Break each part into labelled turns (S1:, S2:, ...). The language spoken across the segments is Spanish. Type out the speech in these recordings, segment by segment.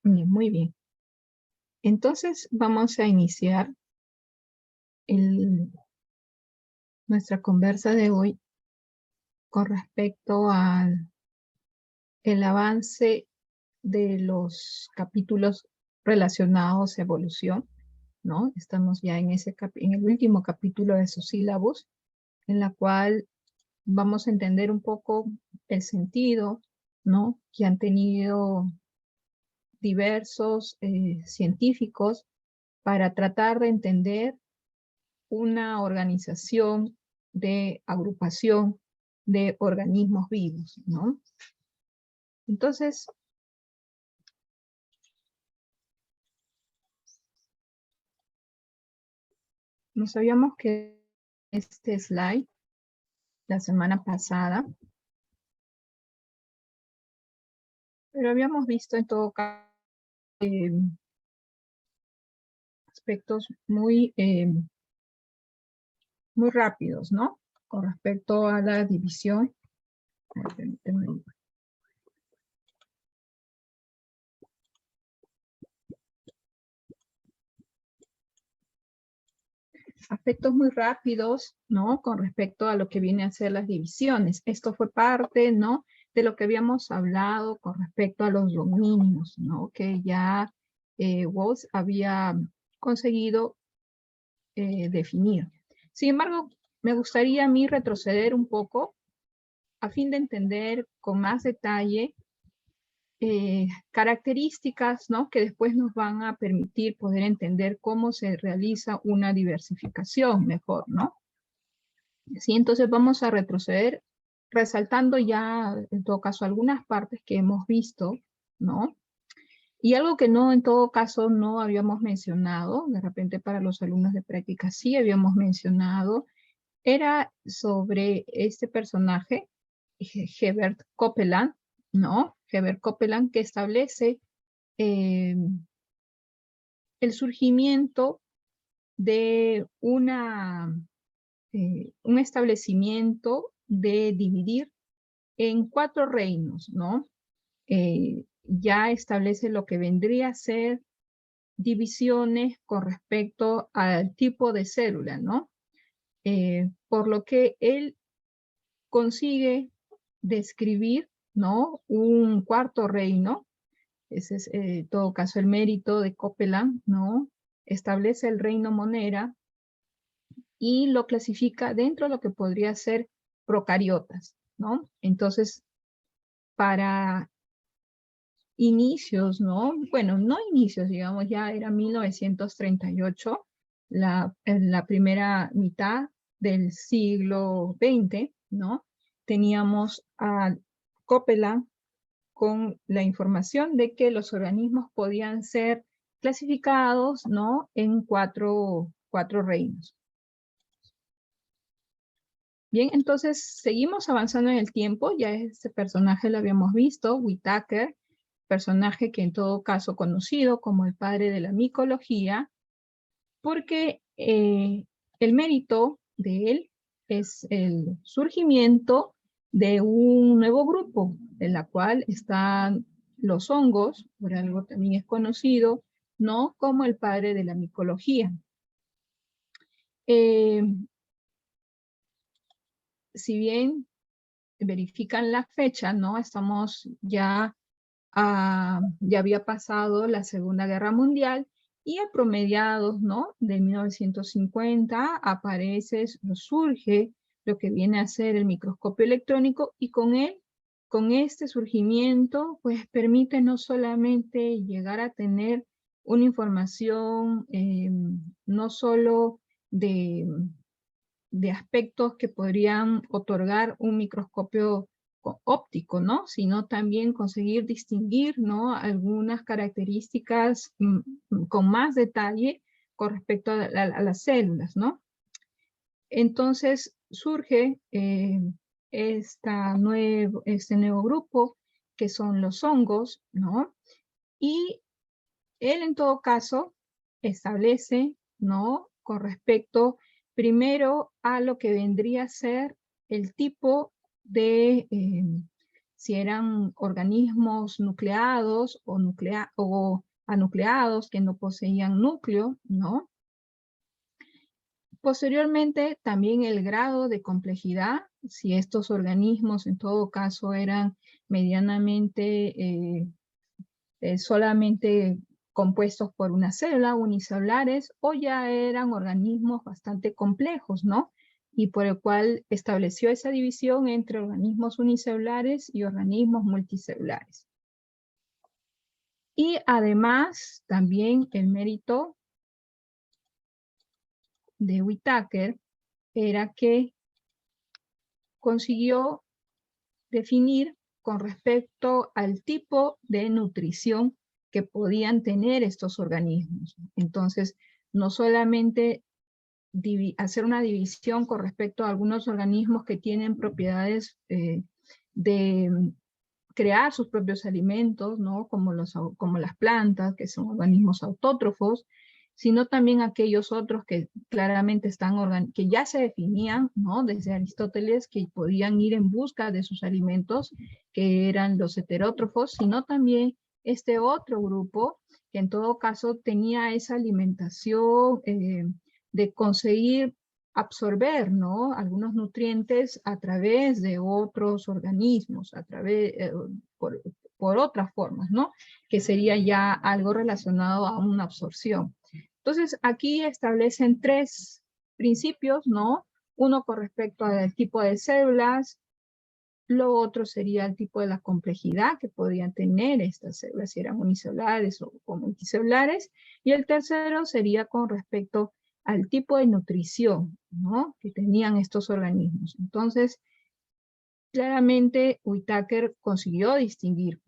S1: Bien, muy bien. Entonces vamos a iniciar nuestra conversa de hoy con respecto al el avance de los capítulos relacionados a evolución, ¿no? Estamos ya en el último capítulo de su sílabus, en la cual vamos a entender un poco el sentido, ¿no?, que han tenido diversos científicos para tratar de entender una organización de agrupación de organismos vivos, ¿no? Entonces, nos habíamos quedado en este slide la semana pasada, pero habíamos visto en todo caso aspectos muy rápidos, ¿no?, con respecto a la división. Aspectos muy rápidos, ¿no?, con respecto a lo que viene a ser las divisiones. Esto fue parte, ¿no?, de lo que habíamos hablado con respecto a los dominios, ¿no?, que ya Walsh había conseguido definir. Sin embargo, me gustaría a mí retroceder un poco a fin de entender con más detalle características, ¿no?, que después nos van a permitir poder entender cómo se realiza una diversificación mejor, ¿no? Sí, entonces vamos a retroceder resaltando ya, en todo caso, algunas partes que hemos visto, ¿no? Y algo que no, en todo caso, no habíamos mencionado, de repente para los alumnos de práctica sí habíamos mencionado, era sobre este personaje, Herbert Copeland, ¿no? Herbert Copeland, que establece el surgimiento de un establecimiento de dividir en 4 reinos, ¿no? Ya establece lo que vendría a ser divisiones con respecto al tipo de célula, ¿no? Por lo que él consigue describir, ¿no?, un cuarto reino. Ese es, en todo caso, el mérito de Copeland, ¿no? Establece el reino Monera y lo clasifica dentro de lo que podría ser procariotas, ¿no? Entonces, para inicios, ¿no? Bueno, no inicios, digamos, ya era 1938, en la primera mitad del siglo XX, ¿no? Teníamos a Copeland con la información de que los organismos podían ser clasificados, ¿no?, en cuatro reinos. Bien, entonces seguimos avanzando en el tiempo. Ya este personaje lo habíamos visto, Whittaker, personaje que en todo caso conocido como el padre de la micología, porque el mérito de él es el surgimiento de un nuevo grupo, en la cual están los hongos, por algo también es conocido, ¿no?, como el padre de la micología. Si bien verifican la fecha, ¿no?, estamos ya, ya había pasado la Segunda Guerra Mundial, y a promediados, ¿no?, de 1950 surge lo que viene a ser el microscopio electrónico, y con él, con este surgimiento, pues permite no solamente llegar a tener una información no solo de aspectos que podrían otorgar un microscopio óptico, ¿no?, sino también conseguir distinguir, ¿no?, algunas características con más detalle con respecto a las células, ¿no? Entonces surge este nuevo grupo, que son los hongos, ¿no? Y él, en todo caso, establece, ¿no?, con respecto primero a lo que vendría a ser el tipo de si eran organismos nucleados o anucleados que no poseían núcleo, ¿no? Posteriormente, también el grado de complejidad, si estos organismos en todo caso eran medianamente solamente compuestos por una célula, unicelulares, o ya eran organismos bastante complejos, ¿no? Y por el cual estableció esa división entre organismos unicelulares y organismos multicelulares. Y además, también el mérito de Whittaker era que consiguió definir con respecto al tipo de nutrición que podían tener estos organismos. Entonces, no solamente hacer una división con respecto a algunos organismos que tienen propiedades de crear sus propios alimentos, ¿no? Como las plantas, que son organismos autótrofos, sino también aquellos otros que claramente que ya se definían, ¿no? Desde Aristóteles, que podían ir en busca de sus alimentos, que eran los heterótrofos, sino también este otro grupo, que en todo caso tenía esa alimentación de conseguir absorber, ¿no? Algunos nutrientes a través de otros organismos, por otras formas, ¿no? Que sería ya algo relacionado a una absorción. Entonces, aquí establecen 3 principios, ¿no? Uno con respecto al tipo de células, lo otro sería el tipo de la complejidad que podrían tener estas células, si eran unicelulares o multicelulares, y el tercero sería con respecto al tipo de nutrición, ¿no? Que tenían estos organismos. Entonces, claramente Whittaker consiguió distinguir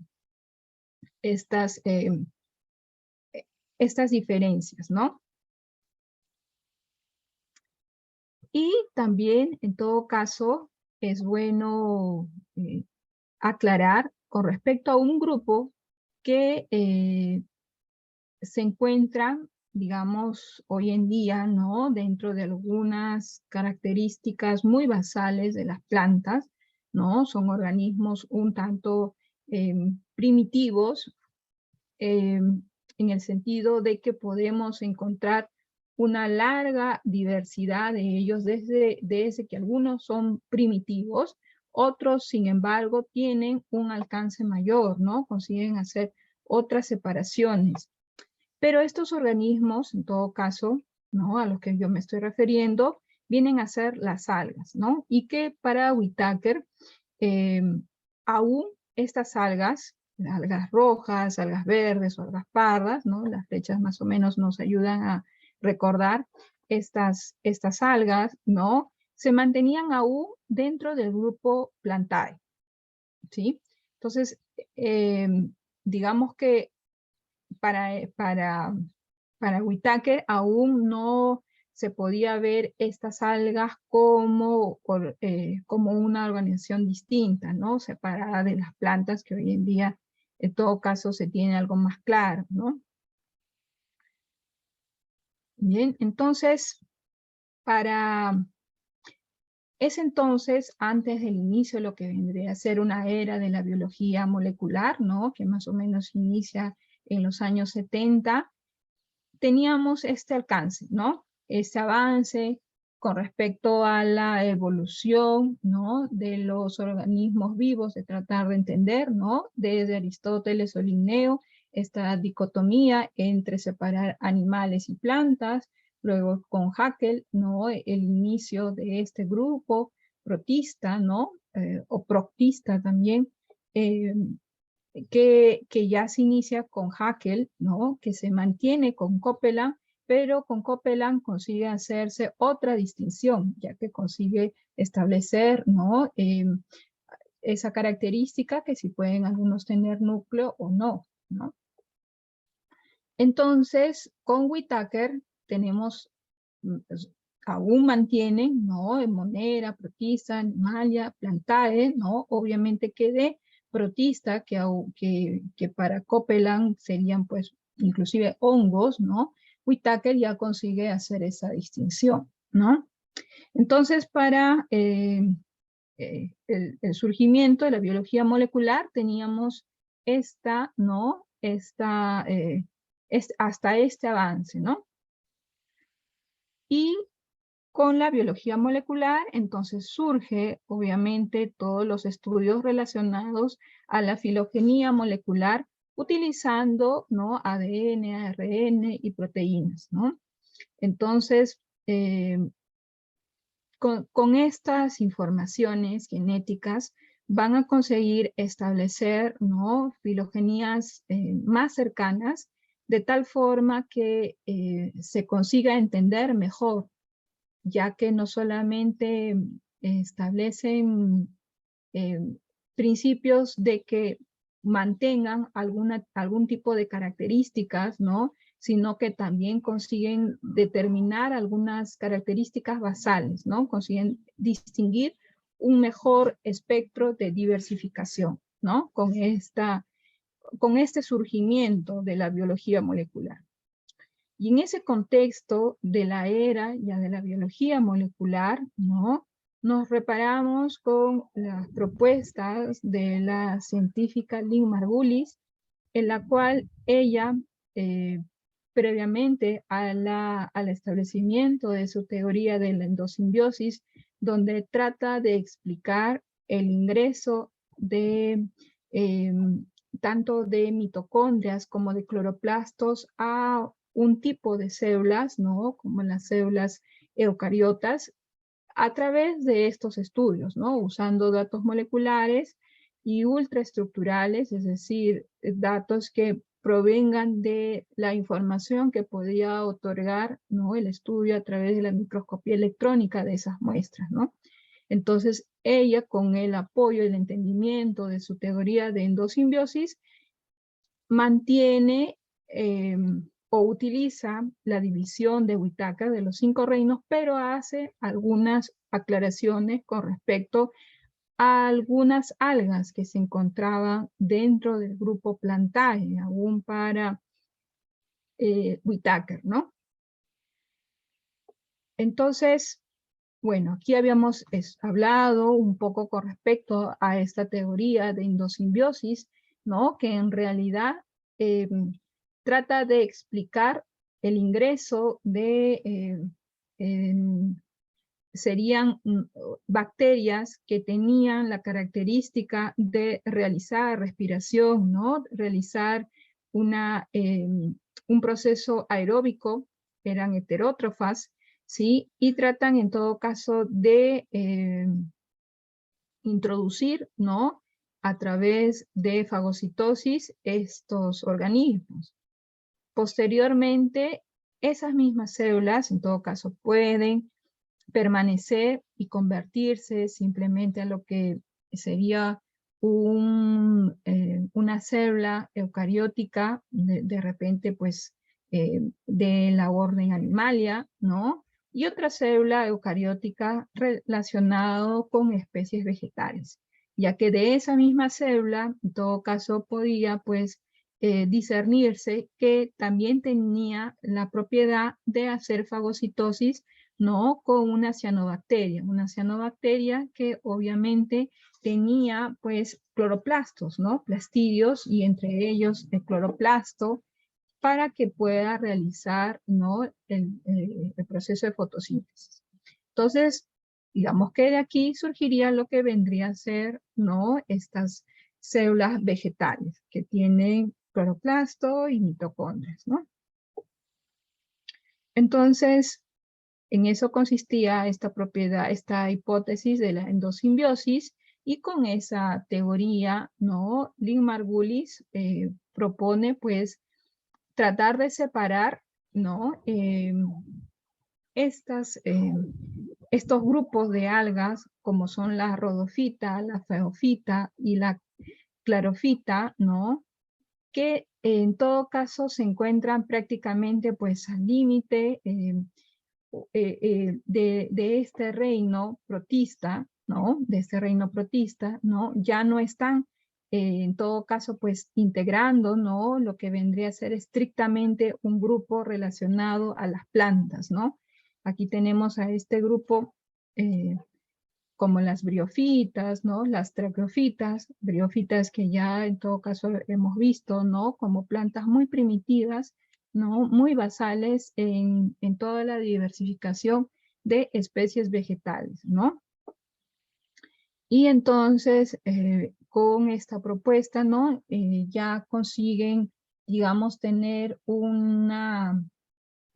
S1: estas diferencias, ¿no? Y también, en todo caso, es bueno aclarar con respecto a un grupo que se encuentra, digamos, hoy en día, ¿no? Dentro de algunas características muy basales de las plantas, ¿no? Son organismos un tanto primitivos, en el sentido de que podemos encontrar una larga diversidad de ellos, desde que algunos son primitivos, otros, sin embargo, tienen un alcance mayor, ¿no? Consiguen hacer otras separaciones. Pero estos organismos, en todo caso, ¿no? A los que yo me estoy refiriendo, vienen a ser las algas, ¿no? Y que para Whittaker, aún estas algas rojas, algas verdes o algas pardas, ¿no? Las flechas más o menos nos ayudan a recordar estas algas, ¿no? Se mantenían aún dentro del grupo Plantae, ¿sí? Entonces, digamos que para Whittaker aún no se podía ver estas algas como una organización distinta, ¿no? Separada de las plantas, que hoy en día en todo caso se tiene algo más claro, ¿no? Bien, entonces, es entonces, antes del inicio, lo que vendría a ser una era de la biología molecular, ¿no? Que más o menos inicia en los años 70, teníamos este alcance, ¿no? Este avance con respecto a la evolución, ¿no? De los organismos vivos, de tratar de entender, ¿no? Desde Aristóteles o Linneo, esta dicotomía entre separar animales y plantas, luego con Haeckel, ¿no? El inicio de este grupo protista, ¿no? O proctista también, que ya se inicia con Haeckel, ¿no? Que se mantiene con Copeland, pero con Copeland consigue hacerse otra distinción, ya que consigue establecer, ¿no? Esa característica que si pueden algunos tener núcleo o no, ¿no? Entonces, con Whittaker tenemos, pues, aún mantienen, ¿no? Monera, protista, animalia, plantae, ¿no? Obviamente que de protista, que para Copeland serían pues inclusive hongos, ¿no? Whittaker ya consigue hacer esa distinción, ¿no? Entonces, para el surgimiento de la biología molecular, teníamos esta, ¿no? Hasta este avance, ¿no? Y con la biología molecular, entonces surge, obviamente, todos los estudios relacionados a la filogenia molecular, utilizando, ¿no? ADN, ARN y proteínas, ¿no? Entonces, con estas informaciones genéticas van a conseguir establecer, ¿no? Filogenías más cercanas, de tal forma que se consiga entender mejor, ya que no solamente establecen principios de que mantengan algún tipo de características, ¿no? Sino que también consiguen determinar algunas características basales, ¿no? Consiguen distinguir un mejor espectro de diversificación, ¿no? Con este surgimiento de la biología molecular. Y en ese contexto de la era ya de la biología molecular, ¿no? Nos reparamos con las propuestas de la científica Lynn Margulis, en la cual ella, previamente al establecimiento de su teoría de la endosimbiosis, donde trata de explicar el ingreso de tanto de mitocondrias como de cloroplastos a un tipo de células, ¿no? Como las células eucariotas, a través de estos estudios, ¿no? Usando datos moleculares y ultraestructurales, es decir, datos que provengan de la información que podía otorgar, ¿no? El estudio a través de la microscopía electrónica de esas muestras, ¿no? Entonces, ella, con el apoyo y el entendimiento de su teoría de endosimbiosis, mantiene o utiliza la división de Whittaker de los 5 reinos, pero hace algunas aclaraciones con respecto a algunas algas que se encontraban dentro del grupo Plantae, aún para Whittaker, ¿no? Entonces, bueno, aquí habíamos hablado un poco con respecto a esta teoría de endosimbiosis, ¿no? Que en realidad trata de explicar el ingreso de, serían bacterias que tenían la característica de realizar respiración, ¿no? Realizar un proceso aeróbico, eran heterótrofas, ¿sí? Y tratan en todo caso de introducir, ¿no? A través de fagocitosis estos organismos. Posteriormente, esas mismas células, en todo caso, pueden permanecer y convertirse simplemente a lo que sería una célula eucariótica, de repente, pues, de la orden Animalia, ¿no? Y otra célula eucariótica relacionada con especies vegetales, ya que de esa misma célula, en todo caso, podía, pues, discernirse que también tenía la propiedad de hacer fagocitosis, ¿no? Con una cianobacteria que obviamente tenía, pues, cloroplastos, ¿no? Plastidios, y entre ellos el cloroplasto, para que pueda realizar, ¿no? el proceso de fotosíntesis. Entonces, digamos que de aquí surgiría lo que vendría a ser, ¿no? Estas células vegetales que tienen cloroplasto y mitocondrias, ¿no? Entonces, en eso consistía esta propiedad, esta hipótesis de la endosimbiosis, y con esa teoría, ¿no? Lynn Margulis propone, pues, tratar de separar, ¿no? Estos grupos de algas, como son la rodofita, la feofita y la clarofita, ¿no? Que en todo caso se encuentran prácticamente, pues, al límite de este reino protista, ¿no? De este reino protista, ¿no? Ya no están, en todo caso, pues, integrando, ¿no? Lo que vendría a ser estrictamente un grupo relacionado a las plantas, ¿no? Aquí tenemos a este grupo como las briófitas, ¿no? Las traqueofitas, briófitas que ya en todo caso hemos visto, ¿no? Como plantas muy primitivas, ¿no? Muy basales en toda la diversificación de especies vegetales, ¿no? Y entonces, con esta propuesta, ¿no? Ya consiguen, digamos, tener un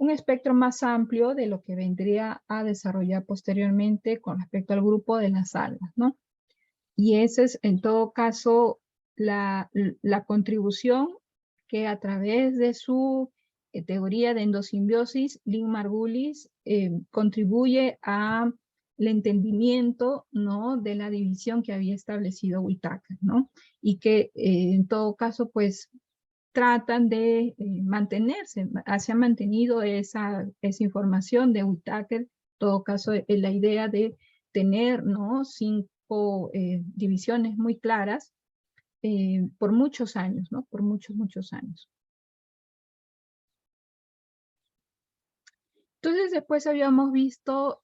S1: espectro más amplio de lo que vendría a desarrollar posteriormente con respecto al grupo de las algas, ¿no? Y esa es, en todo caso, la contribución que a través de su teoría de endosimbiosis, Lynn Margulis contribuye a el entendimiento, ¿no? De la división que había establecido Whitaker, ¿no? Y que en todo caso, pues, tratan de mantenerse, se ha mantenido esa información de Whitaker, en todo caso, la idea de tener, ¿no? 5 divisiones muy claras por muchos años, ¿no? Por muchos años. Entonces, después habíamos visto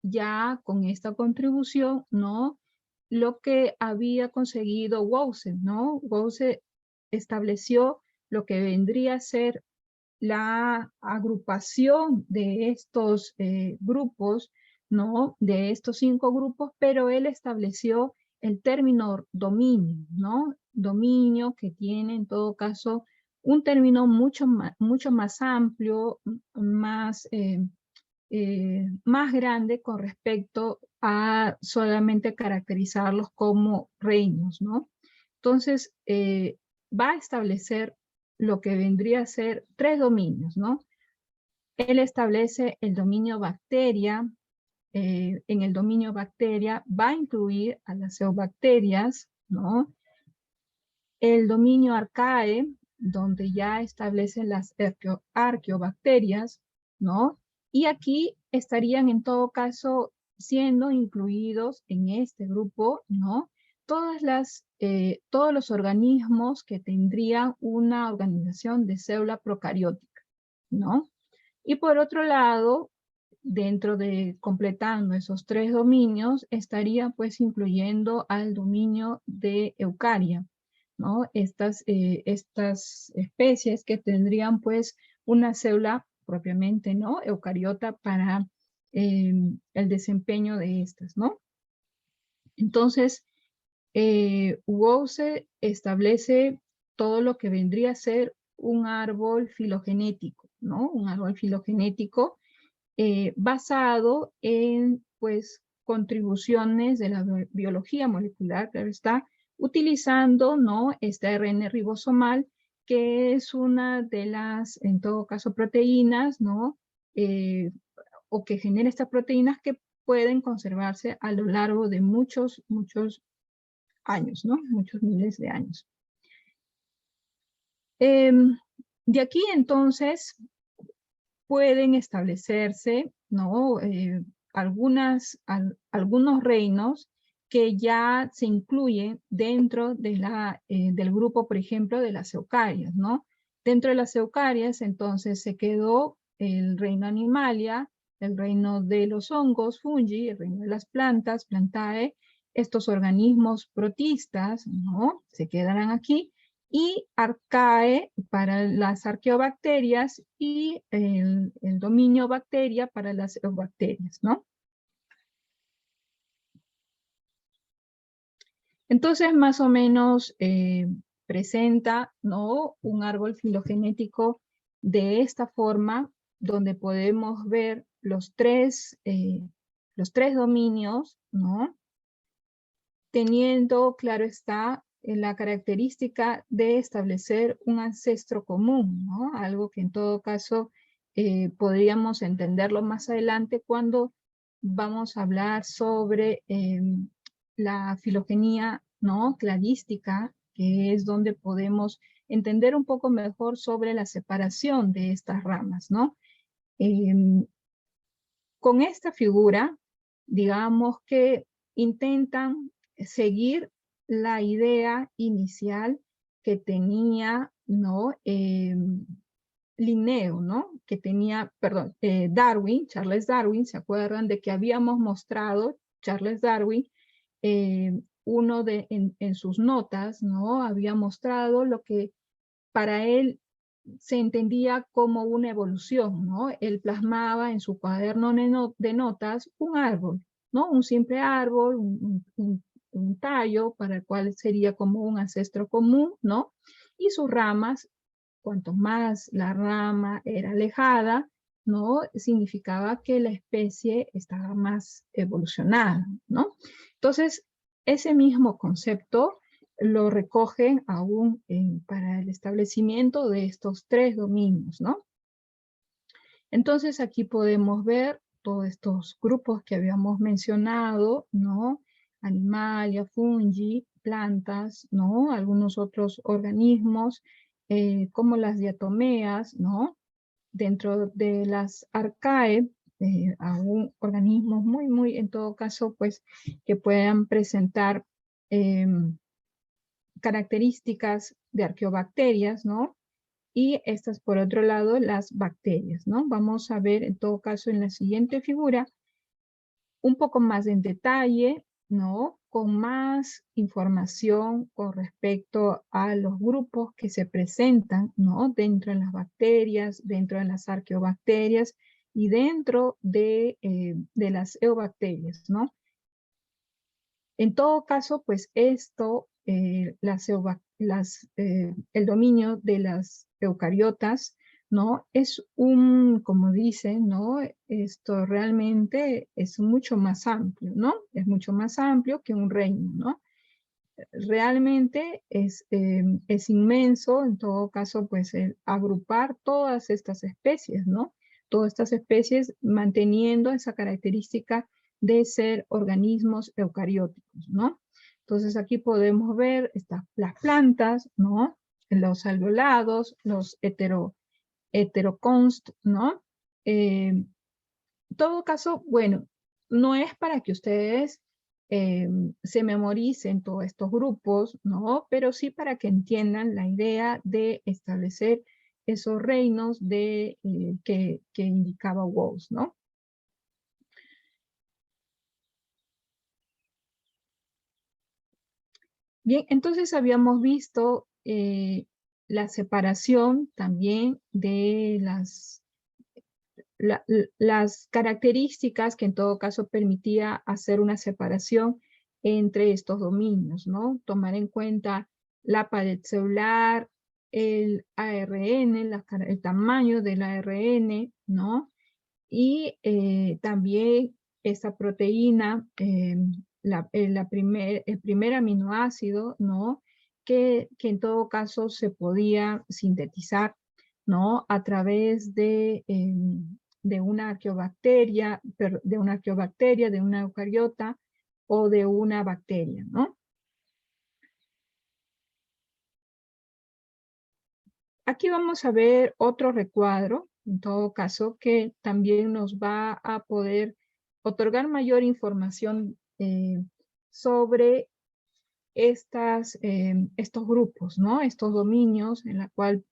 S1: ya con esta contribución, ¿no? Lo que había conseguido Wowsen, ¿no? Wowsen estableció lo que vendría a ser la agrupación de estos grupos, ¿no? De estos 5 grupos, pero él estableció el término dominio, ¿no? Dominio que tiene en todo caso un término mucho más amplio, más grande con respecto a solamente caracterizarlos como reinos, ¿no? Entonces, va a establecer lo que vendría a ser 3 dominios, ¿no? Él establece el dominio bacteria. En el dominio bacteria va a incluir a las eubacterias, ¿no? El dominio arcae, donde ya establecen las arqueobacterias, ¿no? Y aquí estarían en todo caso siendo incluidos en este grupo, ¿no? Todos los organismos que tendrían una organización de célula procariótica, ¿no? Y por otro lado, dentro de completando esos 3 dominios, estaría pues incluyendo al dominio de eucaria, ¿no? Estas especies que tendrían pues una célula propiamente, ¿no? Eucariota para el desempeño de estas, ¿no? Entonces, Wowse establece todo lo que vendría a ser un árbol filogenético, ¿no? Un árbol filogenético basado en, pues, contribuciones de la biología molecular, claro está, utilizando, ¿no? Este ARN ribosomal, que es una de las, en todo caso, proteínas, ¿no? O que genera estas proteínas que pueden conservarse a lo largo de muchos años, ¿no? Muchos miles de años. De aquí, entonces, pueden establecerse, ¿no? Algunos reinos que ya se incluyen dentro de del grupo, por ejemplo, de las eucarias, ¿no? Dentro de las eucarias, entonces, se quedó el reino animalia, el reino de los hongos, fungi, el reino de las plantas, plantae, estos organismos protistas, ¿no? Se quedarán aquí, y arcae para las arqueobacterias y el dominio bacteria para las eubacterias, ¿no? Entonces, más o menos presenta, ¿no? Un árbol filogenético de esta forma, donde podemos ver los tres dominios, ¿no? Teniendo, claro está, la característica de establecer un ancestro común, ¿no? Algo que en todo caso podríamos entenderlo más adelante cuando vamos a hablar sobre la filogenia, ¿no? Cladística, que es donde podemos entender un poco mejor sobre la separación de estas ramas, ¿no? Con esta figura, digamos que intentan seguir la idea inicial que tenía, ¿no? Linneo, ¿no? Que tenía, perdón, Darwin, Charles Darwin, ¿se acuerdan de que habíamos mostrado Charles Darwin, en sus notas, ¿no? Había mostrado lo que para él se entendía como una evolución, ¿no? Él plasmaba en su cuaderno de notas un árbol, ¿no? Un simple árbol, un tallo para el cual sería como un ancestro común, ¿no? Y sus ramas, cuanto más la rama era alejada, ¿no? Significaba que la especie estaba más evolucionada, ¿no? Entonces, ese mismo concepto lo recogen aún para el establecimiento de estos 3 dominios, ¿no? Entonces aquí podemos ver todos estos grupos que habíamos mencionado, ¿no? Animalia, fungi, plantas, ¿no? Algunos otros organismos, como las diatomeas, ¿no? Dentro de las arcae, aún organismos muy, en todo caso, pues, que puedan presentar características de arqueobacterias, ¿no? Y estas, por otro lado, las bacterias, ¿no? Vamos a ver, en todo caso, en la siguiente figura, un poco más en detalle, ¿no? Con más información con respecto a los grupos que se presentan, ¿no? Dentro de las bacterias, dentro de las arqueobacterias y dentro de las eubacterias, ¿no? En todo caso, pues esto, el dominio de las eucariotas, ¿no? Es como dicen, ¿no? Esto realmente es mucho más amplio, ¿no? Es mucho más amplio que un reino, ¿no? Realmente es inmenso, en todo caso, pues agrupar todas estas especies, ¿no? Todas estas especies manteniendo esa característica de ser organismos eucarióticos, ¿no? Entonces aquí podemos ver las plantas, ¿no? Los alveolados, los heteroconst, ¿no? En todo caso, bueno, no es para que ustedes se memoricen todos estos grupos, ¿no? Pero sí para que entiendan la idea de establecer esos reinos que indicaba Walls, ¿no? Bien, entonces habíamos visto la separación también de las características que en todo caso permitía hacer una separación entre estos dominios, ¿no? Tomar en cuenta la pared celular, el ARN, el tamaño del ARN, ¿no? Y también esa proteína, el primer aminoácido, ¿no? Que en todo caso se podía sintetizar, ¿no? A través de una arqueobacteria, de una eucariota o de una bacteria, ¿no? Aquí vamos a ver otro recuadro, en todo caso, que también nos va a poder otorgar mayor información sobre estos grupos, ¿no? Estos dominios en la cual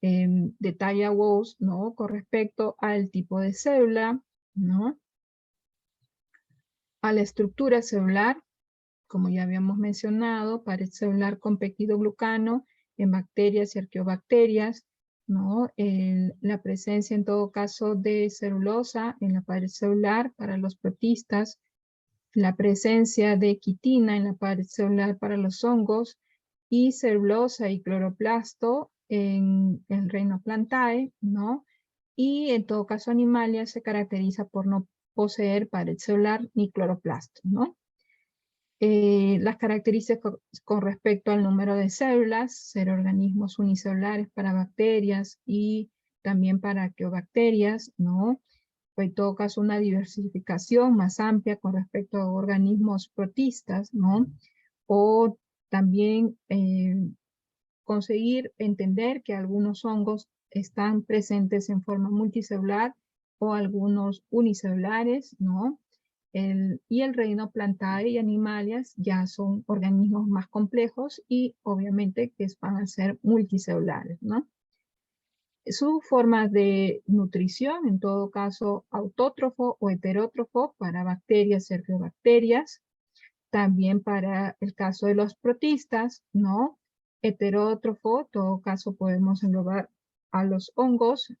S1: detalla Walls, ¿no? Con respecto al tipo de célula, ¿no? A la estructura celular, como ya habíamos mencionado, pared celular con peptidoglucano en bacterias y arqueobacterias, ¿no? La presencia en todo caso de celulosa en la pared celular para los protistas, la presencia de quitina en la pared celular para los hongos y celulosa y cloroplasto en el reino Plantae, ¿no? Y en todo caso Animalia se caracteriza por no poseer pared celular ni cloroplasto, ¿no? Las características con respecto al número de células, ser organismos unicelulares para bacterias y también para arqueobacterias, ¿no? O en todo caso una diversificación más amplia con respecto a organismos protistas, ¿no? O también conseguir entender que algunos hongos están presentes en forma multicelular o algunos unicelulares, ¿no? Y el reino Plantae y Animalias ya son organismos más complejos y obviamente que van a ser multicelulares, ¿no? Su forma de nutrición, en todo caso, autótrofo o heterótrofo para bacterias, arqueobacterias. También para el caso de los protistas, ¿no? Heterótrofo, en todo caso podemos englobar a los hongos,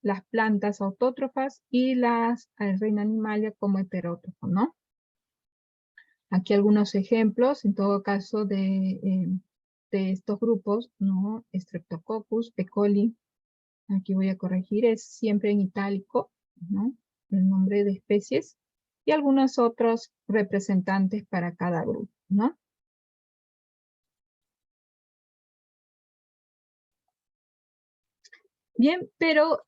S1: las plantas autótrofas y las reina animalia como heterótrofo, ¿no? Aquí algunos ejemplos, en todo caso, de estos grupos, ¿no? Streptococcus, E. coli. Aquí voy a corregir, es siempre en itálico, ¿no? El nombre de especies. Y algunos otros representantes para cada grupo, ¿no? Bien, pero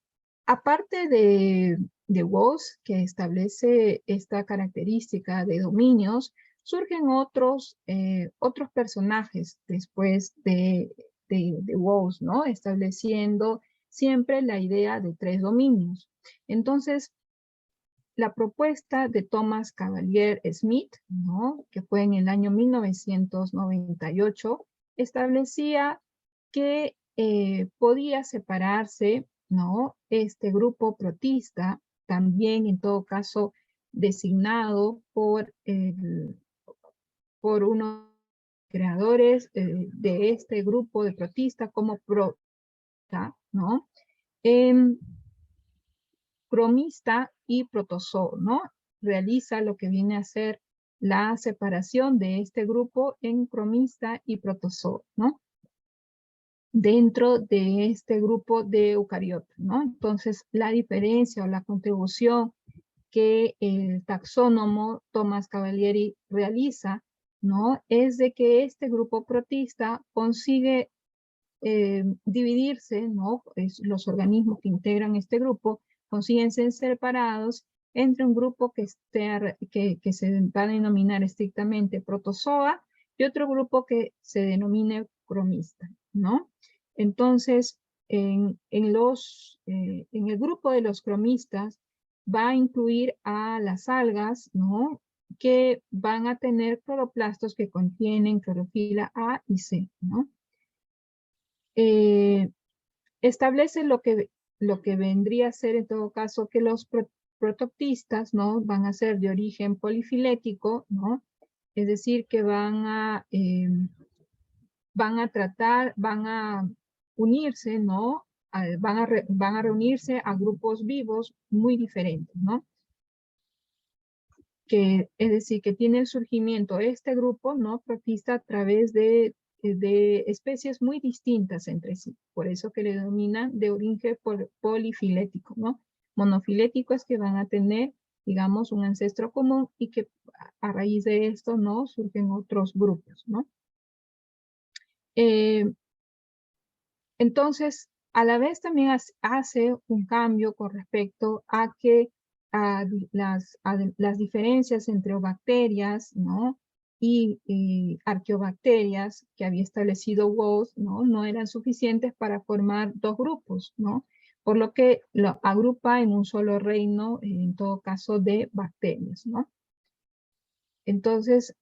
S1: aparte de WOS, que establece esta característica de dominios, surgen otros personajes después de WOS, ¿no? Estableciendo siempre la idea de 3 dominios. Entonces, la propuesta de Thomas Cavalier Smith, ¿no? Que fue en el año 1998, establecía que podía separarse, ¿no? Este grupo protista, también en todo caso designado por unos creadores de este grupo de protistas como prota, ¿no? Cromista y protozoo, ¿no? Realiza lo que viene a ser la separación de este grupo en cromista y protozoo, ¿no? Dentro de este grupo de eucariotas, ¿no? Entonces, la diferencia o la contribución que el taxónomo Thomas Cavalieri realiza, ¿no? Es de que este grupo protista consigue dividirse, ¿no? Los organismos que integran este grupo consiguen ser separados entre un grupo que se va a denominar estrictamente protozoa y otro grupo que se denomina cromista, ¿no? Entonces, en el grupo de los cromistas va a incluir a las algas, ¿no? Que van a tener cloroplastos que contienen clorofila A y C, ¿no? Establece lo que vendría a ser en todo caso que los protoctistas, ¿no? Van a ser de origen polifilético, ¿no? Es decir, que van a unirse, ¿no? Van a reunirse a grupos vivos muy diferentes, ¿no? Es decir, que tiene el surgimiento este grupo, ¿no? Protista a través de especies muy distintas entre sí. Por eso que le denominan de origen polifilético, ¿no? Monofilético es que van a tener, digamos, un ancestro común y que a raíz de esto, ¿no? Surgen otros grupos, ¿no? Entonces, a la vez también hace un cambio con respecto a que las diferencias entre bacterias, ¿no? y arqueobacterias que había establecido Woese, ¿no? No eran suficientes para formar dos grupos, ¿no? Por lo que lo agrupa en un solo reino, en todo caso, de bacterias, ¿no? Entonces,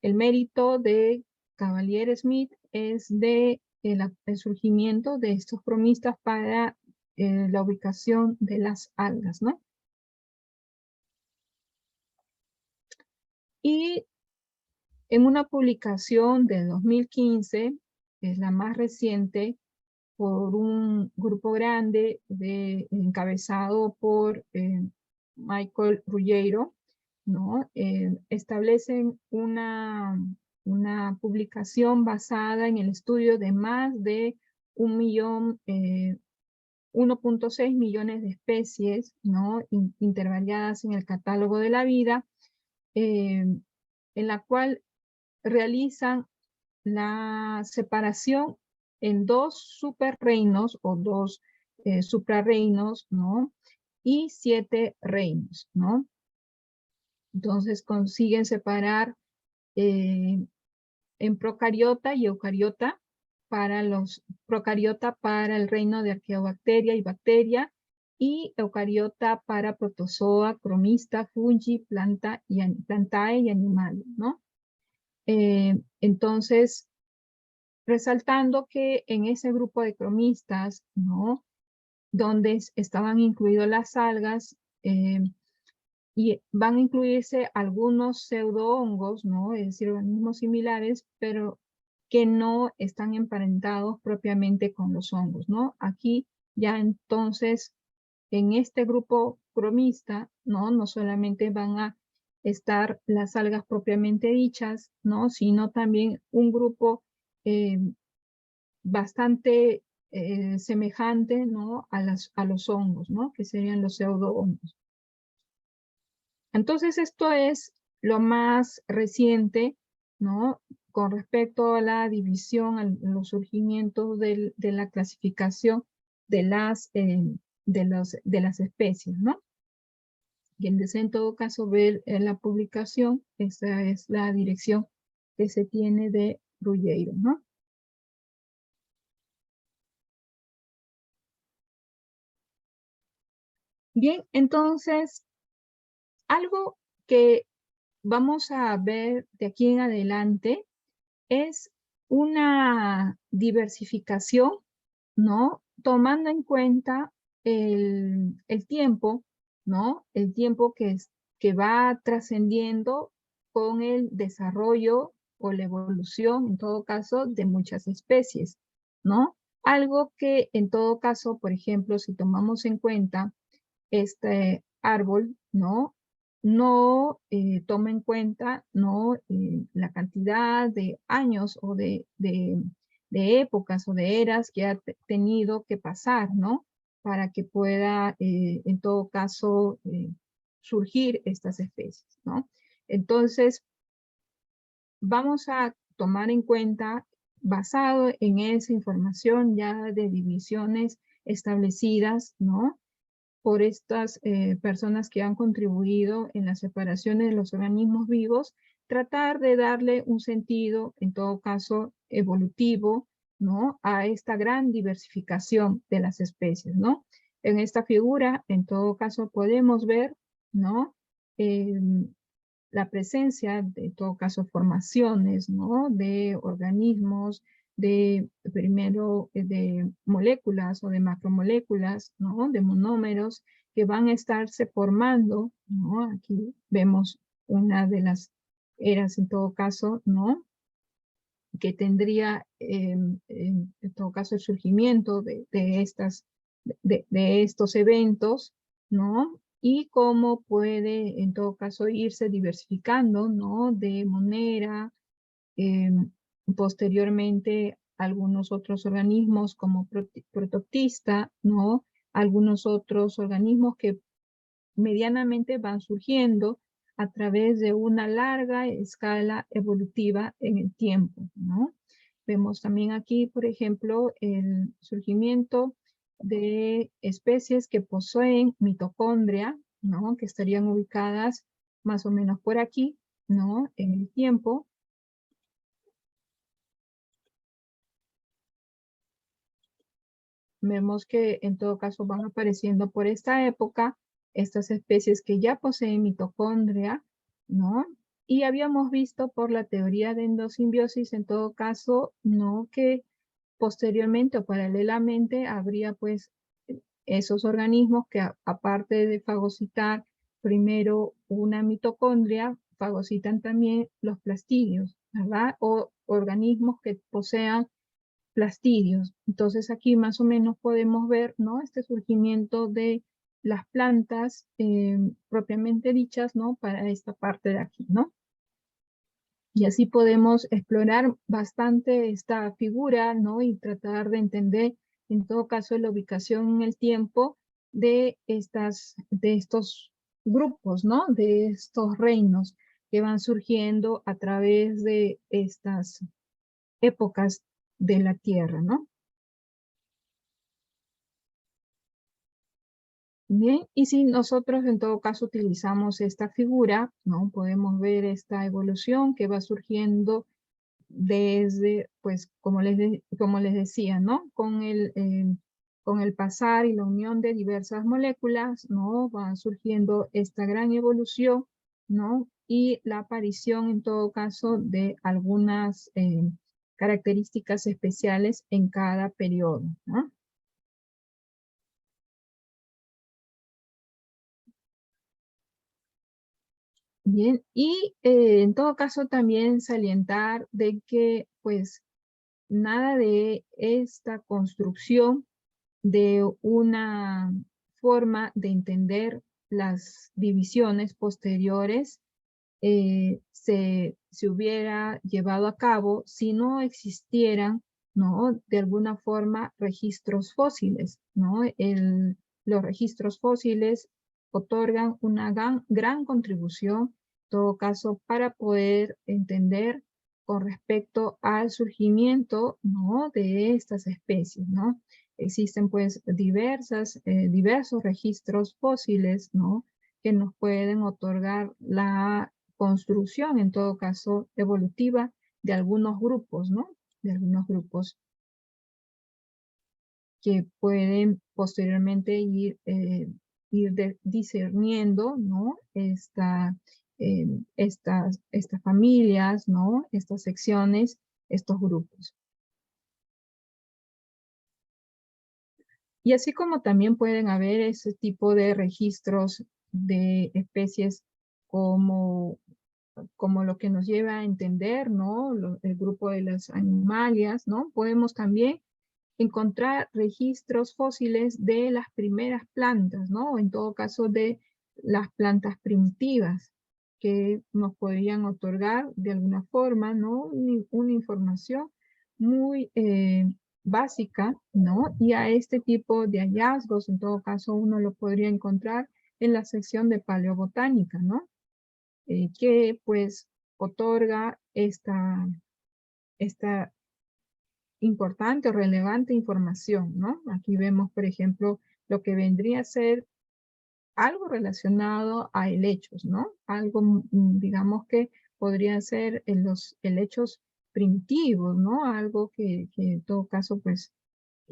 S1: el mérito de Cavalier Smith es de el surgimiento de estos cromistas para la ubicación de las algas, ¿no? Y en una publicación de 2015, es la más reciente, por un grupo grande encabezado por Michael Ruggiero, ¿no? Establecen una publicación basada en el estudio de más de 1.6 millones de especies, ¿no? Intervariadas en el catálogo de la vida, en la cual realizan la separación en dos superreinos o dos suprarreinos, ¿no? Y 7 reinos, ¿no? Entonces consiguen separar en procariota y eucariota procariota para el reino de arqueobacteria y bacteria, y eucariota para protozoa, cromista, fungi, plantae y animal, ¿no? Entonces, resaltando que en ese grupo de cromistas, ¿no? Donde estaban incluidas las algas, y van a incluirse algunos pseudohongos, ¿no? Es decir, organismos similares, pero que no están emparentados propiamente con los hongos, ¿no? Aquí ya entonces, en este grupo cromista, ¿no? No solamente van a estar las algas propiamente dichas, ¿no? Sino también un grupo bastante semejante, ¿no? A los hongos, ¿no? Que serían los pseudohongos. Entonces, esto es lo más reciente, ¿no? Con respecto a la división, a los surgimientos de la clasificación de las especies, ¿no? Quien desea en todo caso ver la publicación, esa es la dirección que se tiene de Ruggiero, ¿no? Bien, entonces, algo que vamos a ver de aquí en adelante es una diversificación, ¿no? Tomando en cuenta el tiempo, ¿no? El tiempo que va trascendiendo con el desarrollo o la evolución, en todo caso, de muchas especies, ¿no? Algo que en todo caso, por ejemplo, si tomamos en cuenta este árbol, ¿no? No toma en cuenta, ¿no? La cantidad de años o de épocas o de eras que ha tenido que pasar, ¿no? Para que pueda, en todo caso, surgir estas especies, ¿no? Entonces, vamos a tomar en cuenta, basado en esa información ya de divisiones establecidas, ¿no? Por estas personas que han contribuido en la separación de los organismos vivos, tratar de darle un sentido, en todo caso, evolutivo, ¿no? A esta gran diversificación de las especies, ¿no? En esta figura, en todo caso, podemos ver, ¿no? La presencia, de en todo caso, formaciones, ¿no? De organismos, de primero de moléculas o de macromoléculas, ¿no? De monómeros que van a estarse formando, ¿no? Aquí vemos una de las eras, en todo caso, ¿no? Que tendría, en todo caso, el surgimiento de estos eventos, ¿no? Y cómo puede, en todo caso, irse diversificando, ¿no? De manera, posteriormente, algunos otros organismos como protoctista, ¿no? Algunos otros organismos que medianamente van surgiendo a través de una larga escala evolutiva en el tiempo, ¿no? Vemos también aquí, por ejemplo, el surgimiento de especies que poseen mitocondria, ¿no? Que estarían ubicadas más o menos por aquí, ¿no? En el tiempo. Vemos que en todo caso van apareciendo por esta época estas especies que ya poseen mitocondria, ¿no? Y habíamos visto por la teoría de endosimbiosis, en todo caso, ¿no? Que posteriormente o paralelamente habría pues esos organismos que aparte de fagocitar primero una mitocondria, fagocitan también los plastidios, ¿verdad? O organismos que posean plastidios. Entonces aquí más o menos podemos ver, ¿no? Este surgimiento de las plantas propiamente dichas, ¿no? Para esta parte de aquí, ¿no? Y así podemos explorar bastante esta figura, ¿no? Y tratar de entender, en todo caso, la ubicación en el tiempo de estos grupos, ¿no? De estos reinos que van surgiendo a través de estas épocas de la Tierra, ¿no? Bien, y si nosotros en todo caso utilizamos esta figura, ¿no? Podemos ver esta evolución que va surgiendo desde, pues, como les decía, ¿no? Con el pasar y la unión de diversas moléculas, ¿no? Va surgiendo esta gran evolución, ¿no? Y la aparición, en todo caso, de algunas características especiales en cada periodo, ¿no? Bien, y en todo caso también salientar de que pues nada de esta construcción de una forma de entender las divisiones posteriores se hubiera llevado a cabo si no existieran, ¿no? De alguna forma registros fósiles, ¿no? Los registros fósiles otorgan una gran contribución, en todo caso, para poder entender con respecto al surgimiento, ¿no? De estas especies, ¿no? Existen pues diversos registros fósiles, ¿no? Que nos pueden otorgar la construcción, en todo caso, evolutiva de algunos grupos, ¿no? De algunos grupos que pueden posteriormente ir discerniendo, ¿no? Estas familias, ¿no? Estas secciones, estos grupos. Y así como también pueden haber ese tipo de registros de especies como lo que nos lleva a entender, ¿no? El grupo de las animalias, ¿no? Podemos también encontrar registros fósiles de las primeras plantas, ¿no? En todo caso de las plantas primitivas que nos podrían otorgar de alguna forma, ¿no? Una información muy básica, ¿no? Y a este tipo de hallazgos, en todo caso, uno lo podría encontrar en la sección de paleobotánica, ¿no? Que pues otorga esta importante o relevante información, ¿no? Aquí vemos, por ejemplo, lo que vendría a ser algo relacionado a helechos, ¿no? Algo, digamos que podrían ser los helechos primitivos, ¿no? Algo que en todo caso, pues,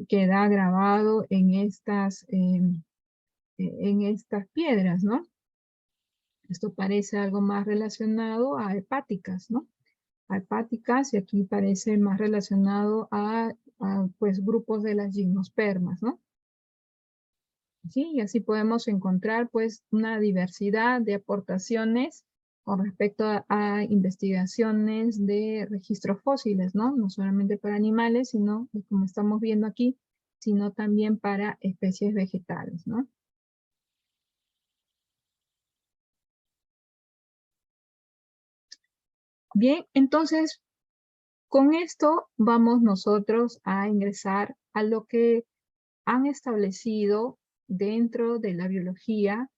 S1: queda grabado en estas piedras, ¿no? Esto parece algo más relacionado a hepáticas, ¿no? Hepáticas, y aquí parece más relacionado pues, grupos de las gimnospermas, ¿no? Sí, y así podemos encontrar pues una diversidad de aportaciones con respecto a investigaciones de registros fósiles, ¿no? No solamente para animales, sino, como estamos viendo aquí, sino también para especies vegetales, ¿no? Bien, entonces, con esto vamos nosotros a ingresar a lo que han establecido dentro de la biología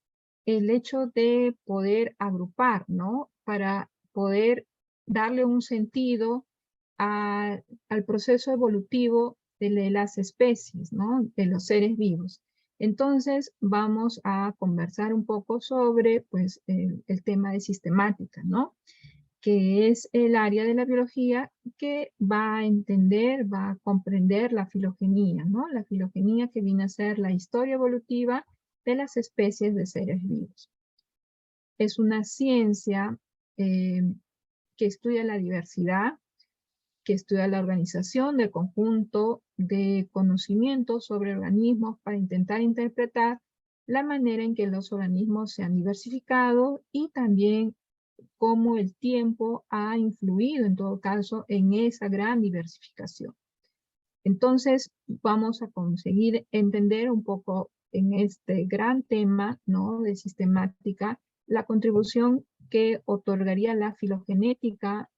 S1: el hecho de poder agrupar, ¿no? Para poder darle un sentido al proceso evolutivo de las especies, ¿no? De los seres vivos. Entonces, vamos a conversar un poco sobre, pues, el tema de sistemática, ¿no? Que es el área de la biología que va a entender, va a comprender la filogenia, ¿no? La filogenia que viene a ser la historia evolutiva de las especies de seres vivos. Es una ciencia que estudia la diversidad, que estudia la organización del conjunto de conocimientos sobre organismos para intentar interpretar la manera en que los organismos se han diversificado y también cómo el tiempo ha influido en todo caso en esa gran diversificación. Entonces vamos a conseguir entender un poco en este gran tema, ¿no? De sistemática, la contribución que otorgaría la filogenética,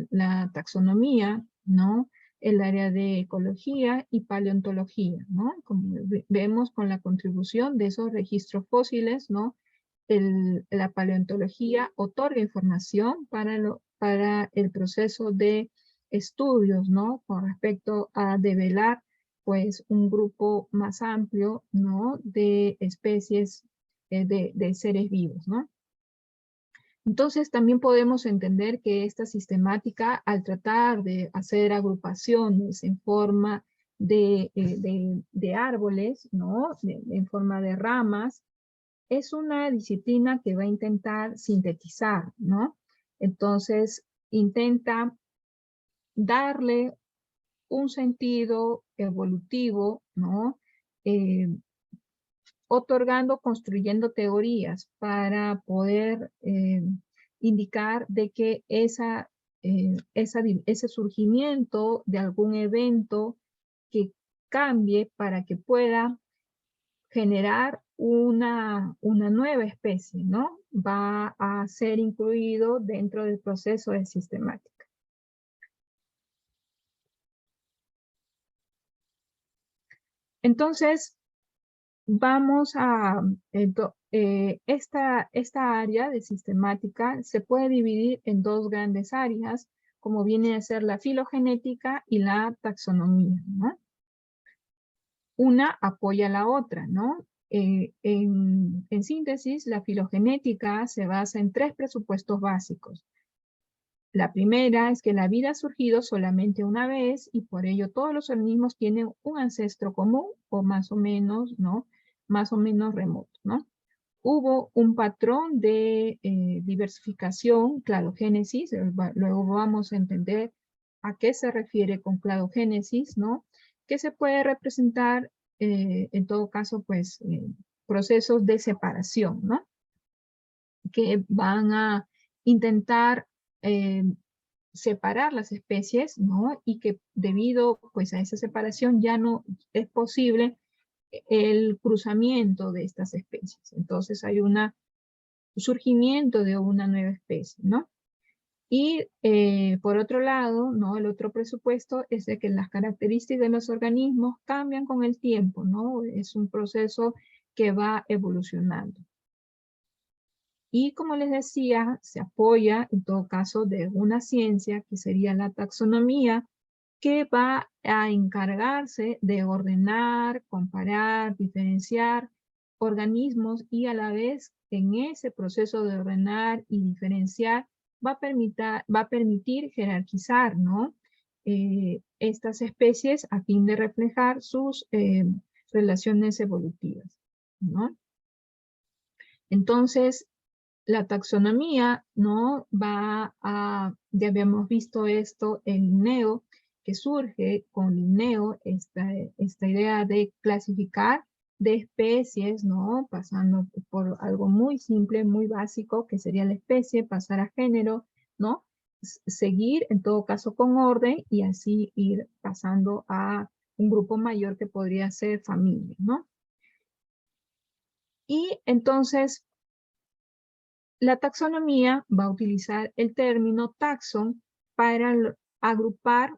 S1: la taxonomía, ¿no? El área de ecología y paleontología, ¿no? Como vemos con la contribución de esos registros fósiles, ¿no? La paleontología otorga información para el proceso de estudios, ¿no? Con respecto a develar, pues, un grupo más amplio, ¿no? De especies, de seres vivos, ¿no? Entonces, también podemos entender que esta sistemática, al tratar de hacer agrupaciones en forma de árboles, ¿no? En forma de ramas, es una disciplina que va a intentar sintetizar, ¿no? Entonces, intenta darle un sentido evolutivo, ¿no? Otorgando, construyendo teorías para poder indicar de que ese surgimiento de algún evento que cambie para que pueda generar una nueva especie, ¿no? Va a ser incluido dentro del proceso de sistemática. Entonces, vamos a, esta área de sistemática se puede dividir en dos grandes áreas, como viene a ser la filogenética y la taxonomía, ¿no? Una apoya a la otra, ¿no? En síntesis, la filogenética se basa en tres presupuestos básicos. La primera es que la vida ha surgido solamente una vez y por ello todos los organismos tienen un ancestro común o más o menos, ¿no? Más o menos remoto, ¿no? Hubo un patrón de diversificación, cladogénesis, luego vamos a entender a qué se refiere con cladogénesis, ¿no? Que se puede representar, en todo caso, pues, procesos de separación, ¿no? Que van a intentar separar las especies, ¿no? Y que debido, pues, a esa separación ya no es posible el cruzamiento de estas especies. Entonces hay un surgimiento de una nueva especie, ¿no? Y por otro lado, ¿no? El otro presupuesto es de que las características de los organismos cambian con el tiempo, ¿no? Es un proceso que va evolucionando. Y como les decía, se apoya en todo caso de una ciencia que sería la taxonomía, que va a encargarse de ordenar, comparar, diferenciar organismos y a la vez en ese proceso de ordenar y diferenciar va a permitir jerarquizar, ¿no? Estas especies a fin de reflejar sus relaciones evolutivas, ¿no? Entonces, la taxonomía, ¿no? Va a, ya habíamos visto esto en Linneo, que surge con Linneo esta idea de clasificar de especies, ¿no? Pasando por algo muy simple, muy básico, que sería la especie, pasar a género, ¿no? Seguir, en todo caso, con orden y así ir pasando a un grupo mayor que podría ser familia, ¿no? Y entonces, la taxonomía va a utilizar el término taxon para agrupar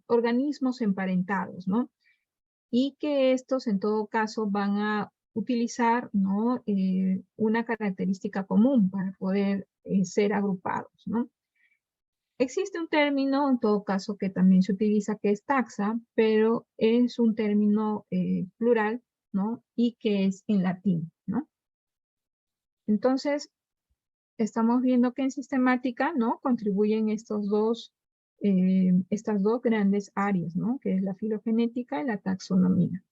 S1: organismos emparentados, ¿no? Y que estos en todo caso van a utilizar, ¿no? Una característica común para poder ser agrupados, ¿no? Existe un término, en todo caso, que también se utiliza, que es taxa, pero es un término plural, ¿no? Y que es en latín, ¿no? Entonces, estamos viendo que en sistemática, ¿no? Contribuyen estas dos grandes áreas, ¿no? Que es la filogenética y la taxonomía.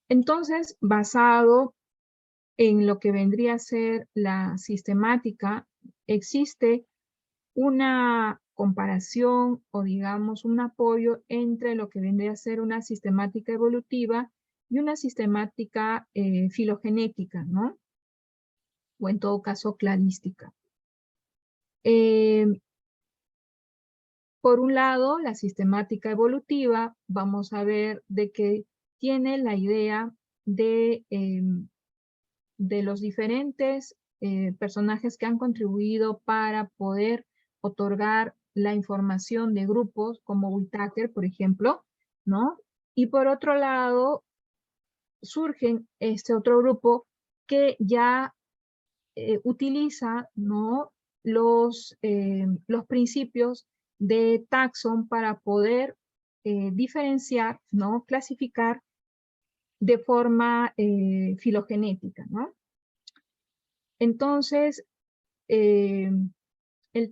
S1: Entonces, basado en lo que vendría a ser la sistemática, existe una comparación o digamos un apoyo entre lo que vendría a ser una sistemática evolutiva y una sistemática filogenética, ¿no? O en todo caso cladística. Por un lado, la sistemática evolutiva, vamos a ver de que tiene la idea de los diferentes personajes que han contribuido para poder otorgar la información de grupos como Whittaker, por ejemplo, ¿no? Y por otro lado, surgen este otro grupo que ya utiliza, ¿no? los principios de taxon para poder diferenciar, ¿no? Clasificar de forma filogenética, ¿no? Entonces, el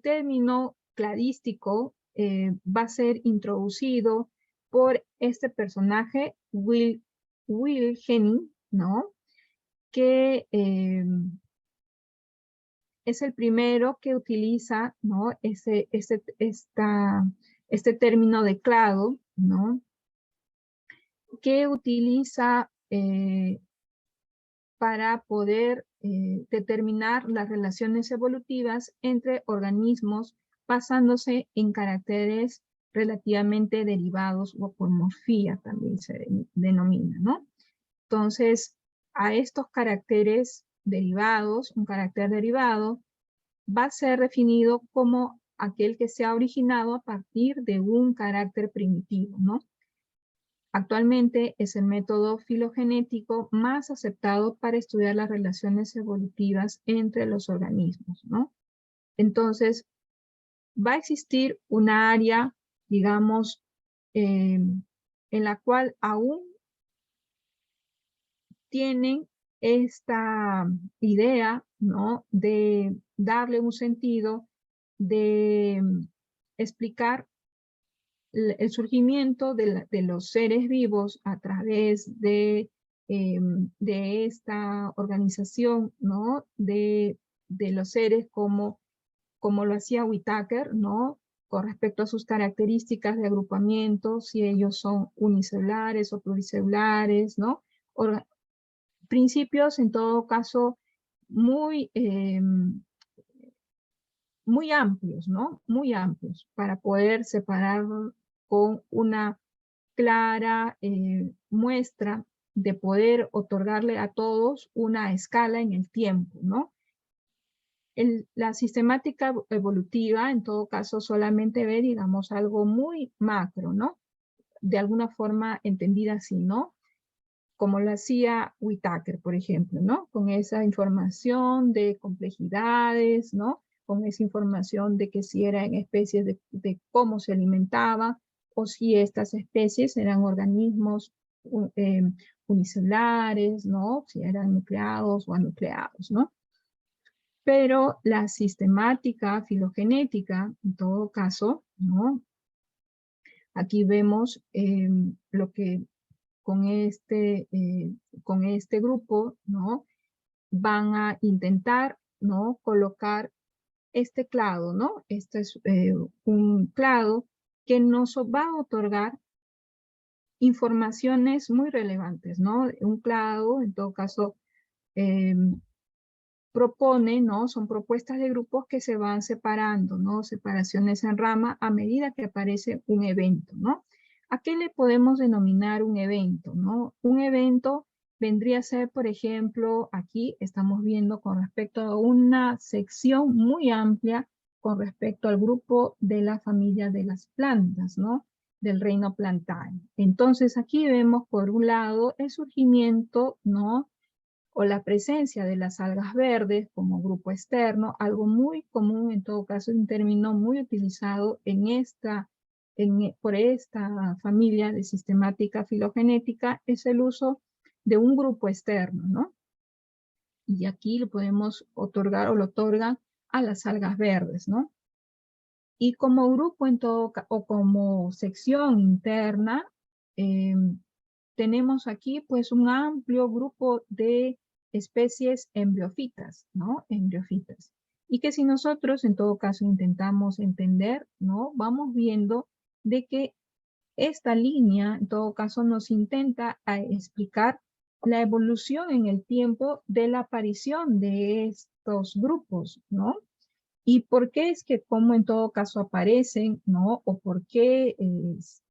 S1: término cladístico va a ser introducido por este personaje, Will Henning, ¿no? Que es el primero que utiliza, ¿no? Este término de clado, ¿no? Que utiliza para poder determinar las relaciones evolutivas entre organismos basándose en caracteres relativamente derivados o por morfía también se denomina, ¿no? Entonces, a estos caracteres derivados, un carácter derivado va a ser definido como aquel que se ha originado a partir de un carácter primitivo, ¿no? Actualmente es el método filogenético más aceptado para estudiar las relaciones evolutivas entre los organismos, ¿no? Entonces, va a existir una área, digamos, en la cual aún tienen esta idea, ¿no? De darle un sentido, de explicar el surgimiento de los seres vivos a través de esta organización, ¿no? De los seres como lo hacía Whittaker, ¿no? Con respecto a sus características de agrupamiento, si ellos son unicelulares o pluricelulares, ¿no? Principios, en todo caso, muy, muy amplios, ¿no? Muy amplios para poder separar con una clara muestra de poder otorgarle a todos una escala en el tiempo, ¿no? La sistemática evolutiva, en todo caso, solamente ve, digamos, algo muy macro, ¿no? De alguna forma entendida así, ¿no? Como lo hacía Whittaker, por ejemplo, ¿no? Con esa información de complejidades, ¿no? Con esa información de que si eran especies de cómo se alimentaban, o si estas especies eran organismos unicelulares, ¿no? Si eran nucleados o anucleados, ¿no? Pero la sistemática filogenética, en todo caso, ¿no? Aquí vemos lo que con este grupo, ¿no? Van a intentar, ¿no? Colocar este clado, ¿no? Este es un clado que nos va a otorgar informaciones muy relevantes, ¿no? Un clado, en todo caso, propone, ¿no? Son propuestas de grupos que se van separando, ¿no? Separaciones en rama a medida que aparece un evento, ¿no? ¿A qué le podemos denominar un evento, no? Un evento vendría a ser, por ejemplo, aquí estamos viendo con respecto a una sección muy amplia con respecto al grupo de la familia de las plantas, ¿no? Del reino plantario. Entonces aquí vemos por un lado el surgimiento, ¿no? O la presencia de las algas verdes como grupo externo, algo muy común, en todo caso, un término muy utilizado por esta familia de sistemática filogenética, es el uso de un grupo externo, ¿no? Y aquí lo podemos otorgar o lo otorgan a las algas verdes, ¿no? Y como grupo o como sección interna, tenemos aquí pues un amplio grupo de especies embriofitas, ¿no? Embriofitas. Y que si nosotros en todo caso intentamos entender, ¿no? Vamos viendo de que esta línea en todo caso nos intenta explicar la evolución en el tiempo de la aparición de estos grupos, ¿no? ¿Y por qué es que como en todo caso aparecen, ¿no? O por qué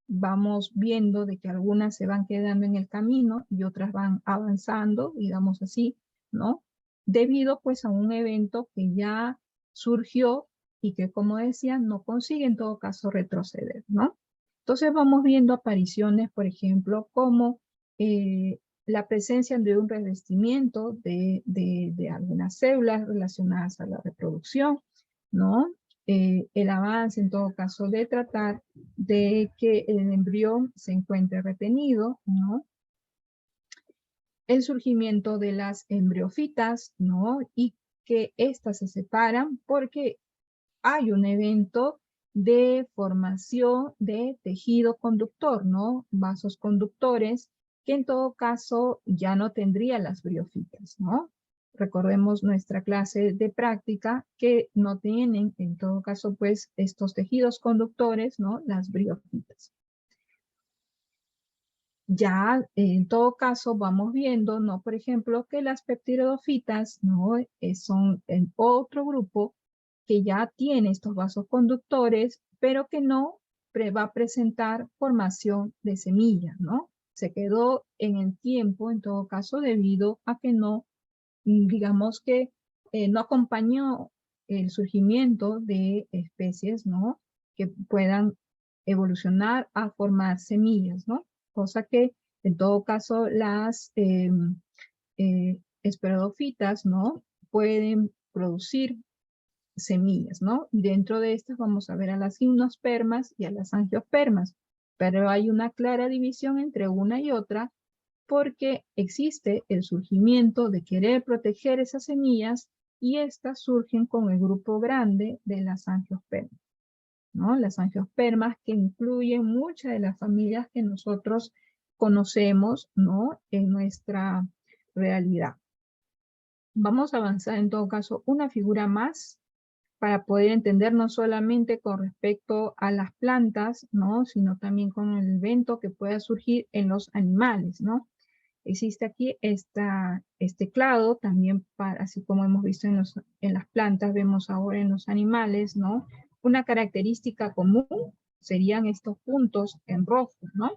S1: vamos viendo de que algunas se van quedando en el camino y otras van avanzando, digamos así, ¿no? Debido pues a un evento que ya surgió y que, como decía, no consigue en todo caso retroceder, ¿no? Entonces vamos viendo apariciones, por ejemplo, como la presencia de un revestimiento de algunas células relacionadas a la reproducción, ¿no? El avance, en todo caso, de tratar de que el embrión se encuentre retenido, ¿no? El surgimiento de las embriofitas, ¿no? Y que éstas se separan porque hay un evento de formación de tejido conductor, ¿no? Vasos conductores, que en todo caso ya no tendría las briofitas, ¿no? recordemos nuestra clase de práctica, que no tienen, en todo caso, pues, estos tejidos conductores, ¿no? Las briofitas. Ya, en todo caso, vamos viendo, ¿no? Por ejemplo, que las peptidofitas, ¿no? Son en otro grupo que ya tiene estos vasos conductores, pero que no va a presentar formación de semillas, ¿no? Se quedó en el tiempo, en todo caso, debido a que no, digamos que no acompañó el surgimiento de especies, ¿no? Que puedan evolucionar a formar semillas, ¿no? Cosa que, en todo caso, las esperodofitas, ¿no? Pueden producir semillas, ¿no? Y dentro de estas vamos a ver a las gimnospermas y a las angiospermas, pero hay una clara división entre una y otra porque existe el surgimiento de querer proteger esas semillas y estas surgen con el grupo grande de las angiospermas, ¿no? Las angiospermas que incluyen muchas de las familias que nosotros conocemos, ¿no? En nuestra realidad. Vamos a avanzar en todo caso una figura más para poder entender no solamente con respecto a las plantas, ¿no? Sino también con el evento que pueda surgir en los animales, ¿no? Existe aquí este clado, también así como hemos visto en las plantas, vemos ahora en los animales, ¿no? Una característica común serían estos puntos en rojo, ¿no?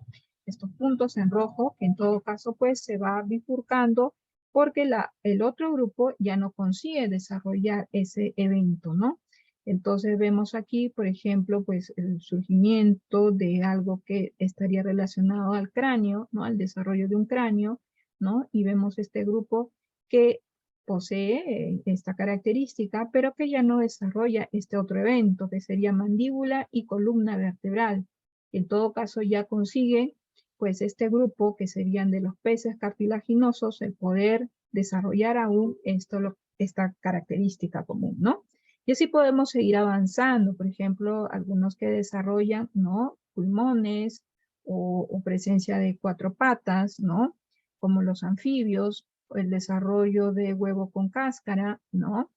S1: Estos puntos en rojo, que en todo caso pues se va bifurcando porque el otro grupo ya no consigue desarrollar ese evento, ¿no? Entonces vemos aquí, por ejemplo, pues el surgimiento de algo que estaría relacionado al cráneo, ¿no? Al desarrollo de un cráneo, ¿no? Y vemos este grupo que posee esta característica, pero que ya no desarrolla este otro evento, que sería mandíbula y columna vertebral. En todo caso ya consigue, pues este grupo, que serían de los peces cartilaginosos, el poder desarrollar aún esta característica común, ¿no? Y así podemos seguir avanzando, por ejemplo, algunos que desarrollan, ¿no? Pulmones o presencia de 4 patas, ¿no? Como los anfibios, el desarrollo de huevo con cáscara, ¿no?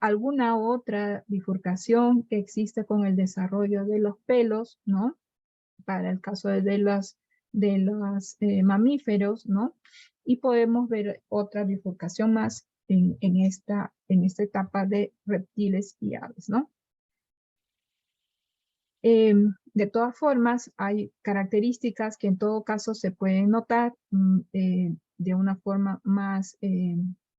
S1: Alguna otra bifurcación que existe con el desarrollo de los pelos, ¿no? Para el caso de los mamíferos, ¿no? Y podemos ver otra bifurcación más en esta etapa de reptiles y aves, ¿no? De todas formas, hay características que en todo caso se pueden notar de una forma más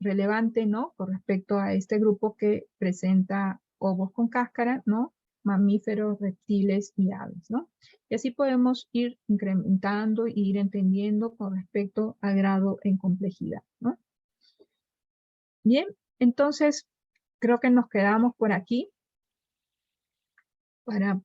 S1: relevante, ¿no? Con respecto a este grupo que presenta ovos con cáscara, ¿no? Mamíferos, reptiles y aves, ¿no? Y así podemos ir incrementando e ir entendiendo con respecto al grado en complejidad, ¿no? Bien, entonces creo que nos quedamos por aquí para